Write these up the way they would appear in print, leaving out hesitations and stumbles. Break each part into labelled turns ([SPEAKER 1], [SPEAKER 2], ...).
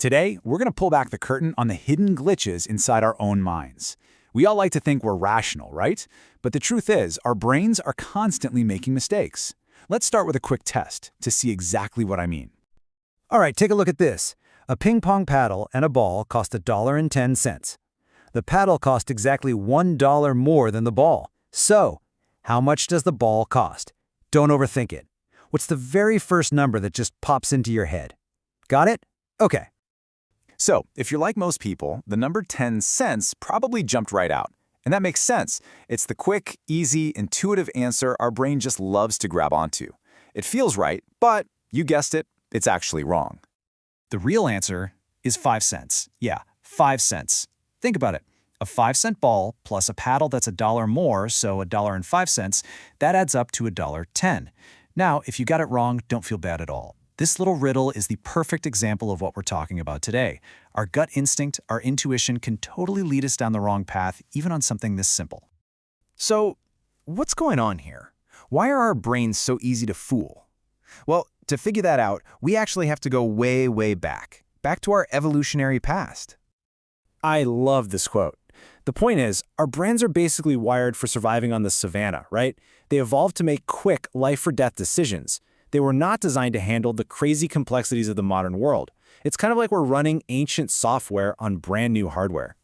[SPEAKER 1] Today, we're going to pull back the curtain on the hidden glitches inside our own minds. We all like to think we're rational, right? But the truth is, our brains are constantly making mistakes. Let's start with a quick test to see exactly what I mean.
[SPEAKER 2] All right, take a look at this. A ping pong paddle and a ball cost $1.10. The paddle cost exactly $1 more than the ball. So, how much does the ball cost? Don't overthink it. What's the very first number that just pops into your head? Got it? Okay.
[SPEAKER 1] So, if you're like most people, the number 10 cents probably jumped right out. And that makes sense. It's the quick, easy, intuitive answer our brain just loves to grab onto. It feels right, but, you guessed it, it's actually wrong.
[SPEAKER 3] The real answer is 5 cents. Yeah, 5 cents. Think about it. A 5-cent ball plus a paddle that's $1 more, so $1.05, that adds up to $1.10. Now, if you got it wrong, don't feel bad at all. This little riddle is the perfect example of what we're talking about today. Our gut instinct, our intuition can totally lead us down the wrong path, even on something this simple.
[SPEAKER 4] So, what's going on here? Why are our brains so easy to fool? Well, to figure that out, we actually have to go way, way back to our evolutionary past.
[SPEAKER 5] I love this quote. The point is, our brains are basically wired for surviving on the savannah, right? They evolved to make quick life-or-death decisions. They were not designed to handle the crazy complexities of the modern world. It's kind of like we're running ancient software on brand new hardware.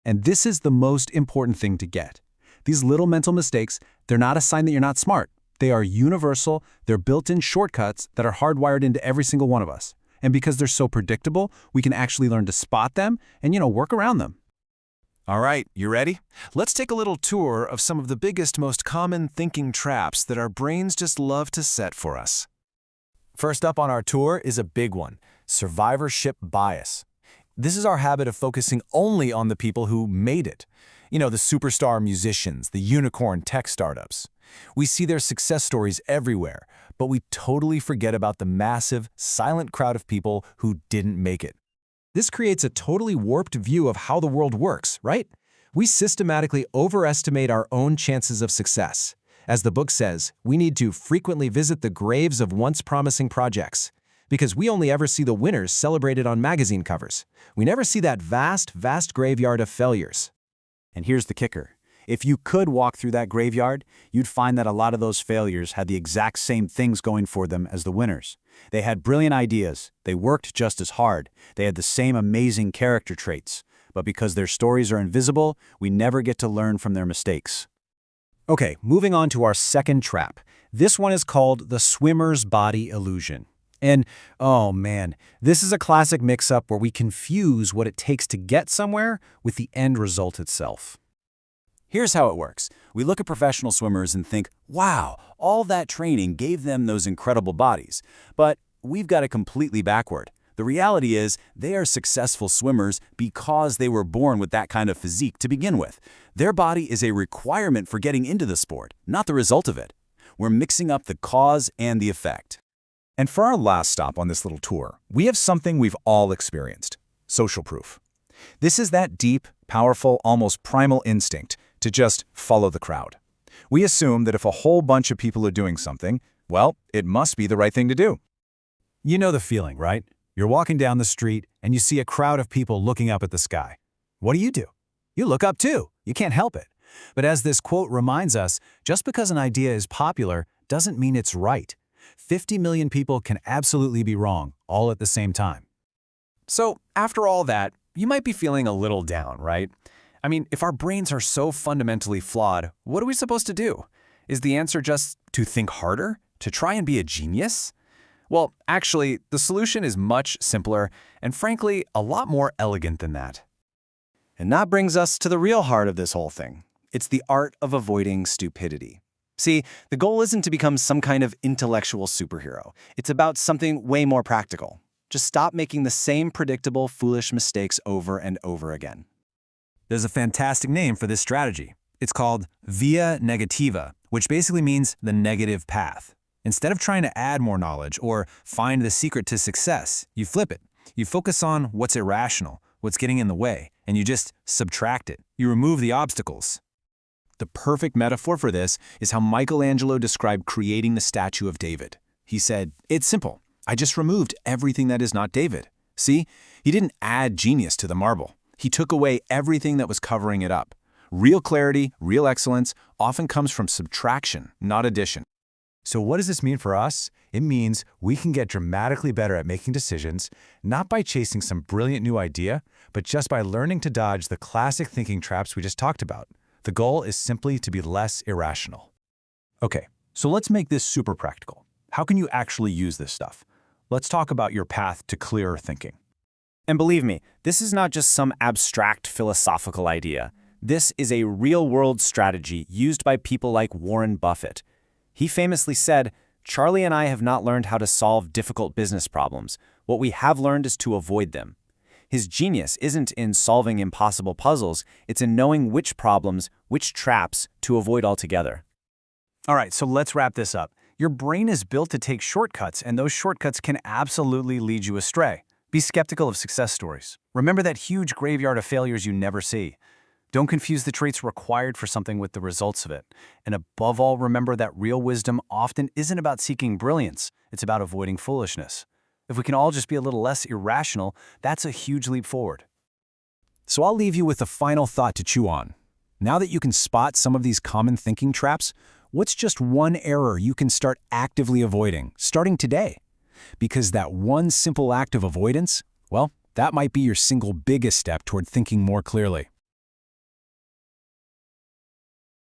[SPEAKER 6] And this is the most important thing to get. These little mental mistakes, they're not a sign that you're not smart. They are universal, they're built-in shortcuts that are hardwired into every single one of us. And because they're so predictable, we can actually learn to spot them and, work around them.
[SPEAKER 4] All right, you ready? Let's take a little tour of some of the biggest, most common thinking traps that our brains just love to set for us. First up on our tour is a big one, survivorship bias. This is our habit of focusing only on the people who made it. The superstar musicians, the unicorn tech startups. We see their success stories everywhere, but we totally forget about the massive, silent crowd of people who didn't make it.
[SPEAKER 5] This creates a totally warped view of how the world works, right? We systematically overestimate our own chances of success. As the book says, we need to frequently visit the graves of once promising projects, because we only ever see the winners celebrated on magazine covers. We never see that vast, vast graveyard of failures.
[SPEAKER 1] And here's the kicker. If you could walk through that graveyard, you'd find that a lot of those failures had the exact same things going for them as the winners. They had brilliant ideas, they worked just as hard, they had the same amazing character traits, but because their stories are invisible, we never get to learn from their mistakes.
[SPEAKER 5] Okay, moving on to our second trap. This one is called the swimmer's body illusion. And, oh man, this is a classic mix-up where we confuse what it takes to get somewhere with the end result itself.
[SPEAKER 1] Here's how it works. We look at professional swimmers and think, wow, all that training gave them those incredible bodies. But we've got it completely backward. The reality is they are successful swimmers because they were born with that kind of physique to begin with. Their body is a requirement for getting into the sport, not the result of it. We're mixing up the cause and the effect.
[SPEAKER 7] And for our last stop on this little tour, we have something we've all experienced: social proof. This is that deep, powerful, almost primal instinct to just follow the crowd. We assume that if a whole bunch of people are doing something, well, it must be the right thing to do.
[SPEAKER 5] You know the feeling, right? You're walking down the street and you see a crowd of people looking up at the sky. What do? You look up too. You can't help it. But as this quote reminds us, just because an idea is popular doesn't mean it's right. 50 million people can absolutely be wrong, all at the same time.
[SPEAKER 4] So, after all that, you might be feeling a little down, right? I mean, if our brains are so fundamentally flawed, what are we supposed to do? Is the answer just to think harder? To try and be a genius? Well, actually, the solution is much simpler and, frankly, a lot more elegant than that.
[SPEAKER 3] And that brings us to the real heart of this whole thing. It's the art of avoiding stupidity. See, the goal isn't to become some kind of intellectual superhero. It's about something way more practical. Just stop making the same predictable, foolish mistakes over and over again.
[SPEAKER 5] There's a fantastic name for this strategy. It's called via negativa, which basically means the negative path. Instead of trying to add more knowledge or find the secret to success, you flip it. You focus on what's irrational, what's getting in the way, and you just subtract it. You remove the obstacles.
[SPEAKER 1] The perfect metaphor for this is how Michelangelo described creating the statue of David. He said, "It's simple. I just removed everything that is not David. See, he didn't add genius to the marble. He took away everything that was covering it up. Real clarity, real excellence, often comes from subtraction, not addition.
[SPEAKER 2] So what does this mean for us? It means we can get dramatically better at making decisions, not by chasing some brilliant new idea, but just by learning to dodge the classic thinking traps we just talked about. The goal is simply to be less irrational.
[SPEAKER 3] Okay, so let's make this super practical. How can you actually use this stuff? Let's talk about your path to clearer thinking.
[SPEAKER 8] And believe me, this is not just some abstract philosophical idea. This is a real-world strategy used by people like Warren Buffett. He famously said, "Charlie and I have not learned how to solve difficult business problems. What we have learned is to avoid them." His genius isn't in solving impossible puzzles, it's in knowing which problems, which traps, to avoid altogether.
[SPEAKER 3] All right, so let's wrap this up. Your brain is built to take shortcuts, and those shortcuts can absolutely lead you astray. Be skeptical of success stories. Remember that huge graveyard of failures you never see. Don't confuse the traits required for something with the results of it. And above all, remember that real wisdom often isn't about seeking brilliance, it's about avoiding foolishness. If we can all just be a little less irrational, that's a huge leap forward.
[SPEAKER 1] So I'll leave you with a final thought to chew on. Now that you can spot some of these common thinking traps, what's just one error you can start actively avoiding, starting today? Because that one simple act of avoidance, well, that might be your single biggest step toward thinking more clearly.